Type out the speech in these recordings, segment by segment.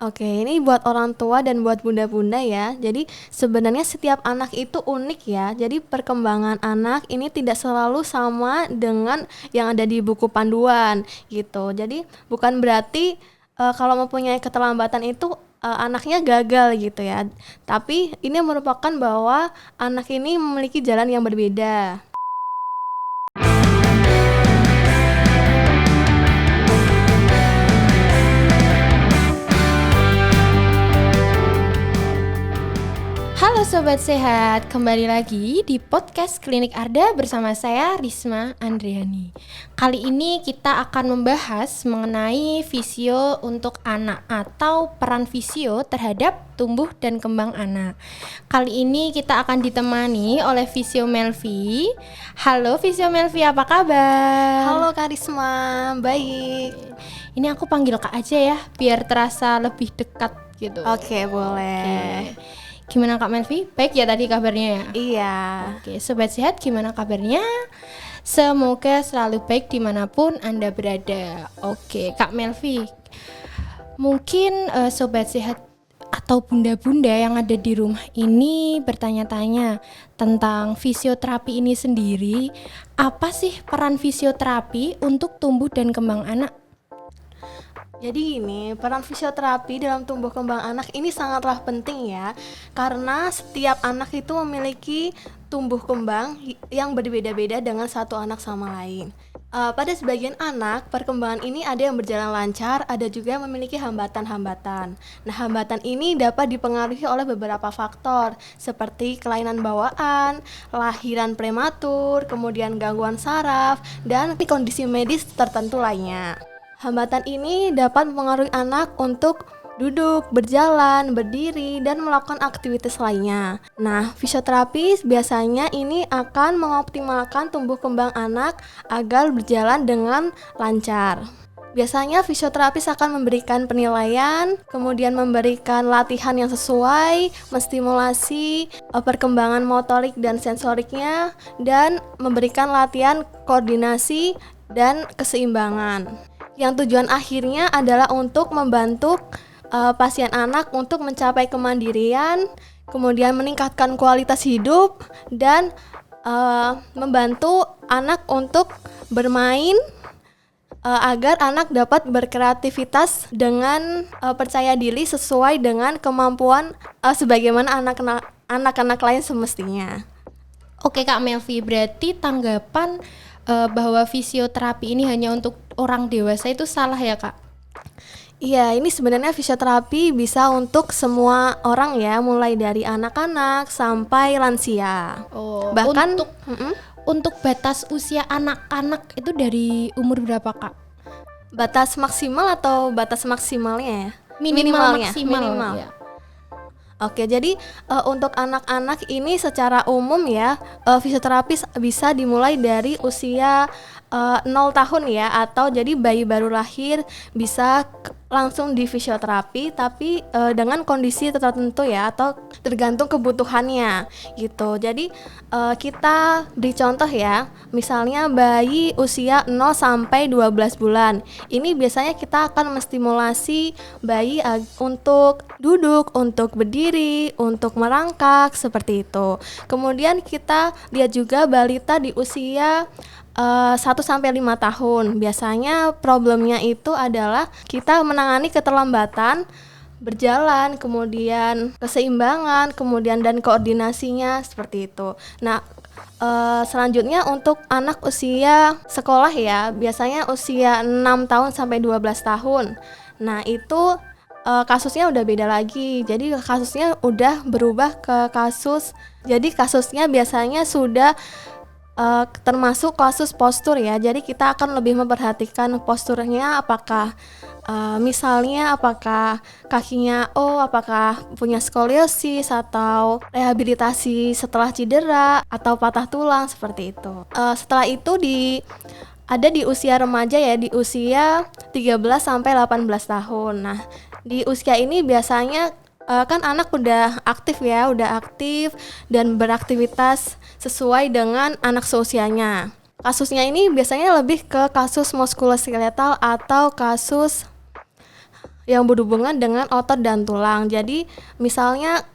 Oke, ini buat orang tua dan buat bunda-bunda ya. Jadi sebenarnya setiap anak itu unik ya. Jadi perkembangan anak ini tidak selalu sama dengan yang ada di buku panduan gitu. Jadi bukan berarti kalau mempunyai keterlambatan itu anaknya gagal gitu ya. Tapi ini merupakan bahwa anak ini memiliki jalan yang berbeda. Halo Sobat Sehat, kembali lagi di podcast Klinik Arda bersama saya Risma Andriani. Kali ini kita akan membahas mengenai fisio untuk anak atau peran fisio terhadap tumbuh dan kembang anak. Kali ini kita akan ditemani oleh Fisio Melvi. Halo Fisio Melvi, apa kabar? Halo Kak Risma, baik. Ini aku panggil Kak aja ya, biar terasa lebih dekat gitu. Oke, boleh. Gimana Kak Melvi? Baik ya tadi kabarnya ya? Iya. Oke, Sobat Sehat gimana kabarnya? Semoga selalu baik dimanapun Anda berada. Oke, Kak Melvi, mungkin Sobat Sehat atau bunda-bunda yang ada di rumah ini bertanya-tanya tentang fisioterapi ini sendiri. Apa sih peran fisioterapi untuk tumbuh dan kembang anak? Jadi gini, peran fisioterapi dalam tumbuh kembang anak ini sangatlah penting ya. Karena setiap anak itu memiliki tumbuh kembang yang berbeda-beda dengan satu anak sama lain. Pada sebagian anak, perkembangan ini ada yang berjalan lancar, ada juga yang memiliki hambatan-hambatan. Nah, hambatan ini dapat dipengaruhi oleh beberapa faktor, seperti kelainan bawaan, lahiran prematur, kemudian gangguan saraf, dan kondisi medis tertentu lainnya. Hambatan ini dapat mempengaruhi anak untuk duduk, berjalan, berdiri, dan melakukan aktivitas lainnya. Nah, fisioterapi biasanya ini akan mengoptimalkan tumbuh kembang anak agar berjalan dengan lancar. Biasanya fisioterapis akan memberikan penilaian, kemudian memberikan latihan yang sesuai, menstimulasi perkembangan motorik dan sensoriknya, dan memberikan latihan koordinasi dan keseimbangan. Yang tujuan akhirnya adalah untuk membantu pasien anak untuk mencapai kemandirian, kemudian meningkatkan kualitas hidup, dan membantu anak untuk bermain agar anak dapat berkreativitas dengan percaya diri sesuai dengan kemampuan sebagaimana anak-anak lain semestinya. Oke Kak Melvi, berarti tanggapan bahwa fisioterapi ini hanya untuk orang dewasa itu salah ya Kak? Iya, ini sebenarnya fisioterapi bisa untuk semua orang ya, mulai dari anak-anak sampai lansia. Oh, bahkan untuk batas usia anak-anak itu dari umur berapa Kak? Batas maksimal atau batas maksimalnya ya? Minimal. Ya. Oke, jadi untuk anak-anak ini secara umum ya, fisioterapi bisa dimulai dari usia 0 tahun ya, atau jadi bayi baru lahir bisa langsung di fisioterapi, tapi dengan kondisi tertentu ya, atau tergantung kebutuhannya gitu. Jadi kita beri contoh ya, misalnya bayi usia 0 sampai 12 bulan. Ini biasanya kita akan menstimulasi bayi untuk duduk, untuk berdiri, untuk merangkak, seperti itu. Kemudian kita lihat juga balita di usia 1-5 tahun. Biasanya problemnya itu adalah kita menangani keterlambatan berjalan, kemudian keseimbangan, kemudian dan koordinasinya, seperti itu. Nah, selanjutnya untuk anak usia sekolah ya, biasanya usia 6 tahun sampai 12 tahun. Nah, itu kasusnya udah beda lagi. Jadi kasusnya udah berubah ke kasus. Jadi kasusnya biasanya sudah termasuk kasus postur ya. Jadi kita akan lebih memperhatikan posturnya, apakah misalnya apakah kakinya apakah punya skoliosis atau rehabilitasi setelah cedera atau patah tulang, seperti itu. Setelah itu ada di usia remaja ya, di usia 13 sampai 18 tahun. Nah, di usia ini biasanya kan anak udah aktif dan beraktivitas sesuai dengan anak seusianya. Kasusnya ini biasanya lebih ke kasus muskuloskeletal atau kasus yang berhubungan dengan otot dan tulang. Jadi misalnya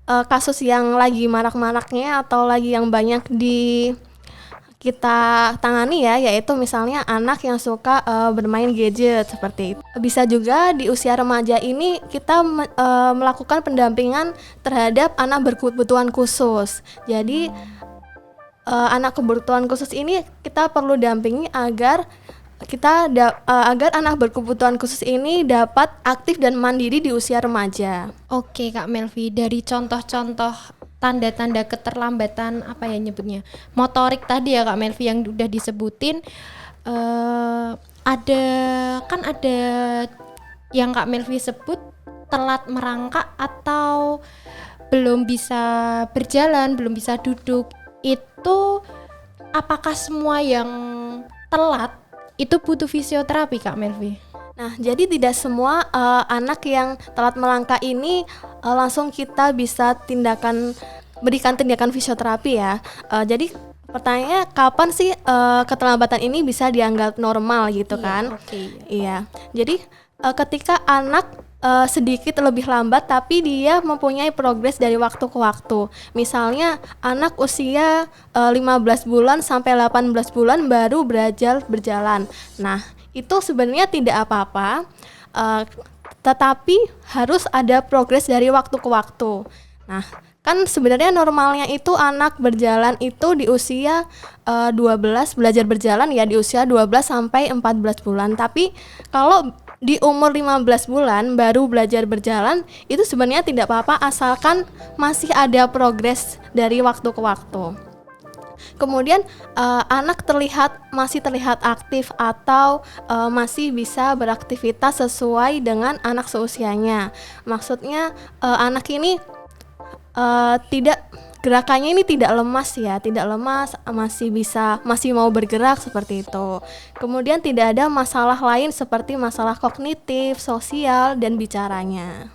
kasus yang lagi marak-maraknya atau lagi yang banyak di kita tangani ya, yaitu misalnya anak yang suka bermain gadget seperti itu. Bisa juga di usia remaja ini kita melakukan pendampingan terhadap anak berkebutuhan khusus. Jadi anak kebutuhan khusus ini kita perlu dampingi agar agar anak berkebutuhan khusus ini dapat aktif dan mandiri di usia remaja. Oke Kak Melvi, dari contoh-contoh tanda-tanda keterlambatan apa ya nyebutnya motorik tadi ya Kak Melvi yang udah disebutin, ada yang Kak Melvi sebut telat merangkak atau belum bisa berjalan, belum bisa duduk. Itu apakah semua yang telat itu butuh fisioterapi Kak Melvi? Nah, jadi tidak semua anak yang telat melangkah ini langsung kita bisa berikan tindakan fisioterapi ya. Jadi pertanyaannya kapan sih keterlambatan ini bisa dianggap normal gitu kan? Iya. Jadi ketika anak sedikit lebih lambat tapi dia mempunyai progres dari waktu ke waktu. Misalnya anak usia 15 bulan sampai 18 bulan baru belajar berjalan. Nah, itu sebenarnya tidak apa-apa, tetapi harus ada progres dari waktu ke waktu. Nah, kan sebenarnya normalnya itu anak berjalan itu di usia 12 belajar berjalan ya di usia 12 sampai 14 bulan. Tapi kalau di umur 15 bulan baru belajar berjalan itu sebenarnya tidak apa-apa asalkan masih ada progres dari waktu ke waktu. Kemudian anak masih terlihat aktif atau masih bisa beraktivitas sesuai dengan anak seusianya. Maksudnya anak ini gerakannya ini tidak lemas ya, masih mau bergerak seperti itu. Kemudian tidak ada masalah lain seperti masalah kognitif, sosial, dan bicaranya.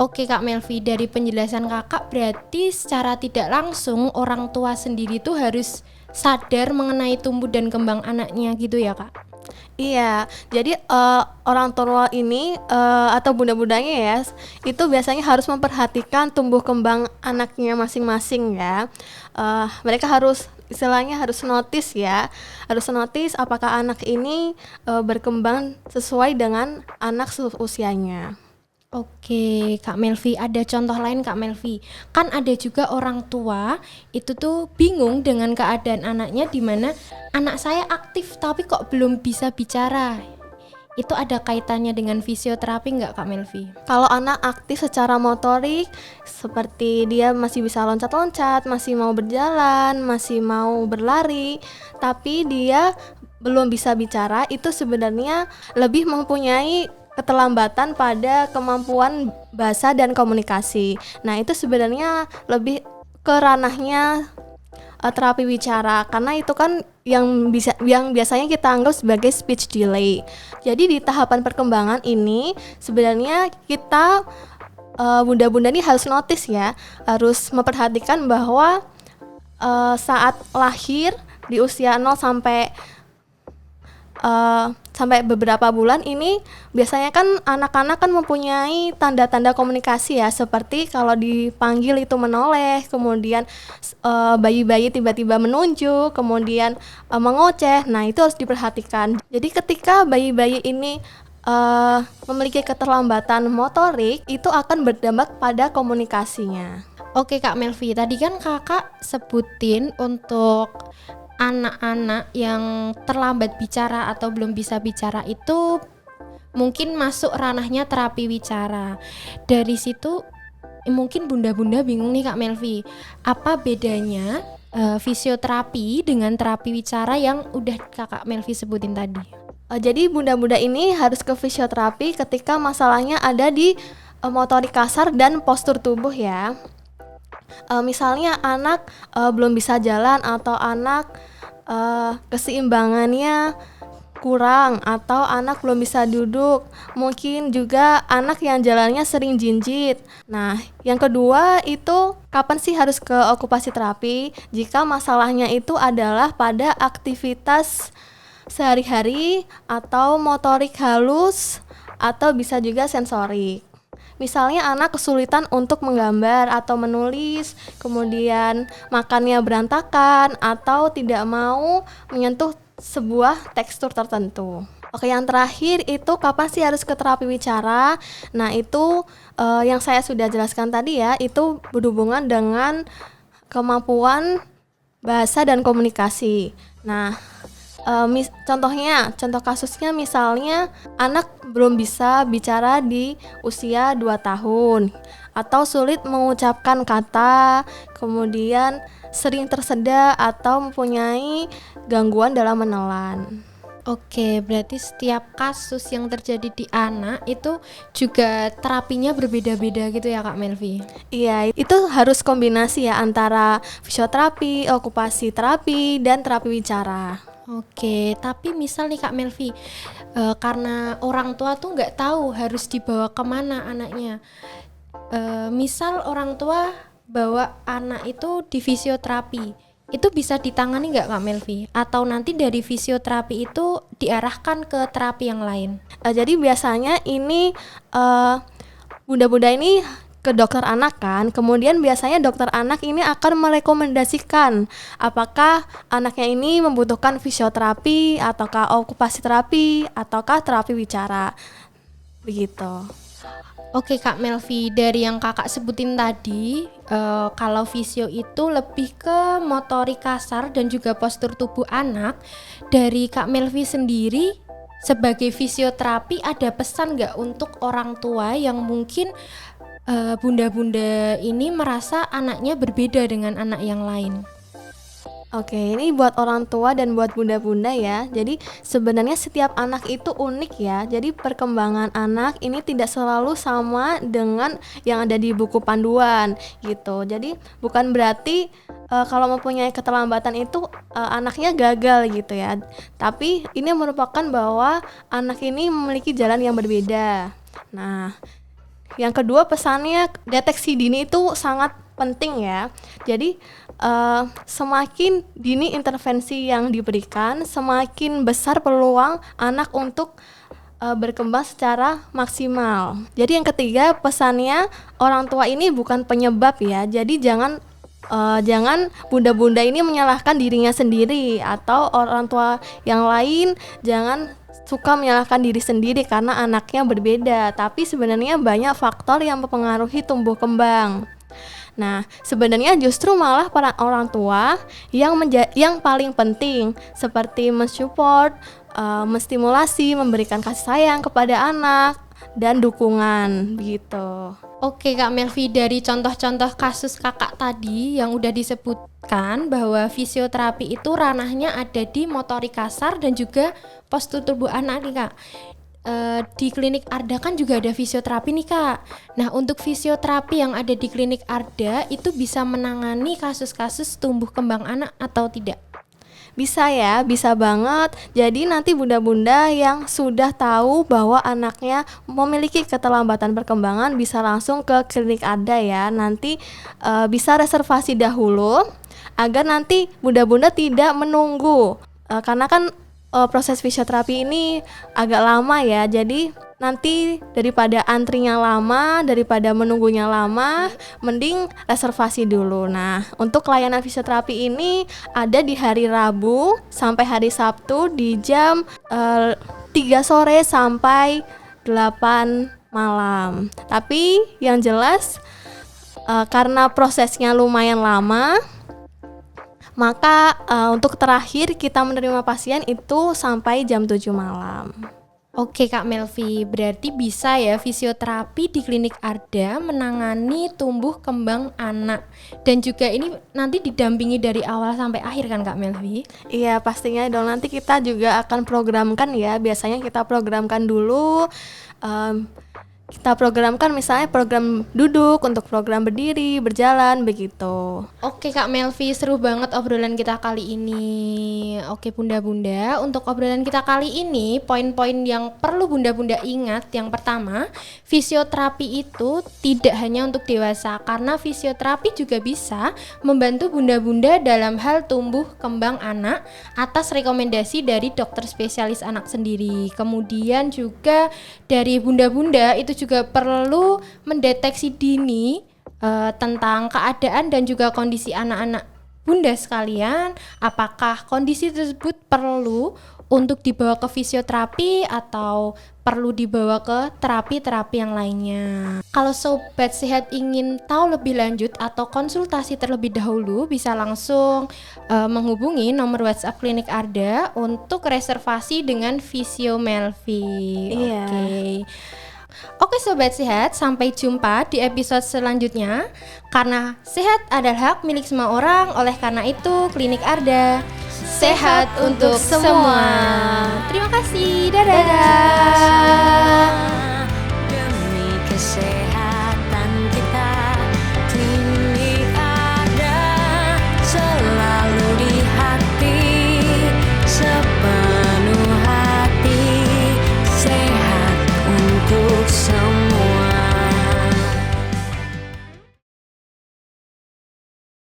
Oke Kak Melvi, dari penjelasan kakak berarti secara tidak langsung orang tua sendiri tuh harus sadar mengenai tumbuh dan kembang anaknya gitu ya Kak? Iya, jadi orang tua ini atau bunda-bundanya ya itu biasanya harus memperhatikan tumbuh kembang anaknya masing-masing ya. Mereka istilahnya harus notice apakah anak ini berkembang sesuai dengan anak seusianya. Oke Kak Melvi, ada contoh lain Kak Melvi. Kan ada juga orang tua itu tuh bingung dengan keadaan anaknya, di mana anak saya aktif tapi kok belum bisa bicara. Itu ada kaitannya dengan fisioterapi nggak Kak Melvi? Kalau anak aktif secara motorik seperti dia masih bisa loncat-loncat, masih mau berjalan, masih mau berlari, tapi dia belum bisa bicara, itu sebenarnya lebih mempunyai keterlambatan pada kemampuan bahasa dan komunikasi. Nah, itu sebenarnya lebih ke ranahnya terapi bicara, karena itu kan yang biasanya kita anggap sebagai speech delay. Jadi di tahapan perkembangan ini sebenarnya kita bunda-bunda ini harus notice ya, harus memperhatikan bahwa saat lahir di usia 0 sampai beberapa bulan ini biasanya kan anak-anak kan mempunyai tanda-tanda komunikasi ya, seperti kalau dipanggil itu menoleh, kemudian bayi-bayi tiba-tiba menunjuk, kemudian mengoceh. Nah, itu harus diperhatikan. Jadi ketika bayi-bayi ini memiliki keterlambatan motorik, itu akan berdampak pada komunikasinya. Oke Kak Melvi, tadi kan kakak sebutin untuk anak-anak yang terlambat bicara atau belum bisa bicara itu mungkin masuk ranahnya terapi wicara. Dari situ mungkin bunda-bunda bingung nih Kak Melvi, apa bedanya fisioterapi dengan terapi wicara yang udah Kakak Melvi sebutin tadi? Jadi bunda-bunda ini harus ke fisioterapi ketika masalahnya ada di motorik kasar dan postur tubuh ya. Misalnya anak belum bisa jalan atau anak keseimbangannya kurang atau anak belum bisa duduk, mungkin juga anak yang jalannya sering jinjit. Nah, yang kedua itu kapan sih harus ke okupasi terapi? Jika masalahnya itu adalah pada aktivitas sehari-hari atau motorik halus atau bisa juga sensorik. Misalnya anak kesulitan untuk menggambar atau menulis, kemudian makannya berantakan atau tidak mau menyentuh sebuah tekstur tertentu. Oke, yang terakhir itu kapan sih harus ke terapi bicara? Nah, itu yang saya sudah jelaskan tadi ya, itu berhubungan dengan kemampuan bahasa dan komunikasi. Nah, contoh kasusnya misalnya anak belum bisa bicara di usia 2 tahun atau sulit mengucapkan kata, kemudian sering tersedak atau mempunyai gangguan dalam menelan. Oke, berarti setiap kasus yang terjadi di anak itu juga terapinya berbeda-beda gitu ya Kak Melvi? Iya, itu harus kombinasi ya antara fisioterapi, okupasi terapi, dan terapi bicara. Oke, tapi misal nih Kak Melvi, karena orang tua tuh nggak tahu harus dibawa kemana anaknya. Misal orang tua bawa anak itu di fisioterapi, itu bisa ditangani nggak Kak Melvi? Atau nanti dari fisioterapi itu diarahkan ke terapi yang lain? Jadi biasanya ini bunda-bunda ini ke dokter anak kan, kemudian biasanya dokter anak ini akan merekomendasikan apakah anaknya ini membutuhkan fisioterapi, ataukah okupasi terapi, ataukah terapi bicara, begitu. Oke Kak Melvi, dari yang kakak sebutin tadi, kalau fisio itu lebih ke motorik kasar dan juga postur tubuh anak. Dari Kak Melvi sendiri, sebagai fisioterapi ada pesan nggak untuk orang tua yang mungkin bunda-bunda ini merasa anaknya berbeda dengan anak yang lain? Oke, ini buat orang tua dan buat bunda-bunda ya. Jadi sebenarnya setiap anak itu unik ya. Jadi perkembangan anak ini tidak selalu sama dengan yang ada di buku panduan gitu. Jadi bukan berarti kalau mempunyai keterlambatan itu anaknya gagal gitu ya. Tapi ini merupakan bahwa anak ini memiliki jalan yang berbeda. Nah, yang kedua pesannya deteksi dini itu sangat penting ya. Jadi semakin dini intervensi yang diberikan, semakin besar peluang anak untuk berkembang secara maksimal. Jadi yang ketiga pesannya, orang tua ini bukan penyebab ya. Jadi jangan bunda-bunda ini menyalahkan dirinya sendiri, atau orang tua yang lain jangan suka menyalahkan diri sendiri karena anaknya berbeda. Tapi sebenarnya banyak faktor yang mempengaruhi tumbuh kembang. Nah, sebenarnya justru malah para orang tua yang paling penting, seperti mensupport, menstimulasi, memberikan kasih sayang kepada anak dan dukungan begitu. Oke Kak Melvi, dari contoh-contoh kasus kakak tadi yang udah disebutkan bahwa fisioterapi itu ranahnya ada di motorik kasar dan juga postur tubuh anak nih Kak. Di klinik Arda kan juga ada fisioterapi nih Kak. Nah, untuk fisioterapi yang ada di klinik Arda itu bisa menangani kasus-kasus tumbuh kembang anak atau tidak? Bisa ya, bisa banget. Jadi nanti bunda-bunda yang sudah tahu bahwa anaknya memiliki keterlambatan perkembangan bisa langsung ke klinik Arda ya. Nanti bisa reservasi dahulu agar nanti bunda-bunda tidak menunggu. Karena kan proses fisioterapi ini agak lama ya, jadi nanti daripada antrinya lama, daripada menunggunya lama, mending reservasi dulu. Nah, untuk layanan fisioterapi ini ada di hari Rabu sampai hari Sabtu di jam 3 sore sampai 8 malam. Tapi yang jelas karena prosesnya lumayan lama, maka untuk terakhir kita menerima pasien itu sampai jam 7 malam. Oke Kak Melvi, berarti bisa ya fisioterapi di klinik Arda menangani tumbuh kembang anak. Dan juga ini nanti didampingi dari awal sampai akhir kan Kak Melvi? Iya pastinya dong, nanti kita juga akan programkan ya. Biasanya kita programkan dulu kita programkan misalnya program duduk untuk program berdiri, berjalan begitu. Oke Kak Melvi, seru banget obrolan kita kali ini. Oke bunda-bunda, untuk obrolan kita kali ini poin-poin yang perlu bunda-bunda ingat. Yang pertama, fisioterapi itu tidak hanya untuk dewasa, karena fisioterapi juga bisa membantu bunda-bunda dalam hal tumbuh kembang anak atas rekomendasi dari dokter spesialis anak sendiri. Kemudian juga dari bunda-bunda itu juga perlu mendeteksi dini tentang keadaan dan juga kondisi anak-anak bunda sekalian, apakah kondisi tersebut perlu untuk dibawa ke fisioterapi atau perlu dibawa ke terapi-terapi yang lainnya. Kalau sobat sehat ingin tahu lebih lanjut atau konsultasi terlebih dahulu, bisa langsung menghubungi nomor WhatsApp Klinik Arda untuk reservasi dengan Visio Melvi. Iya. Oke sobat sehat, sampai jumpa di episode selanjutnya. Karena sehat adalah hak milik semua orang, oleh karena itu Klinik Arda sehat untuk semua. Terima kasih, dadah. Demi kesehatan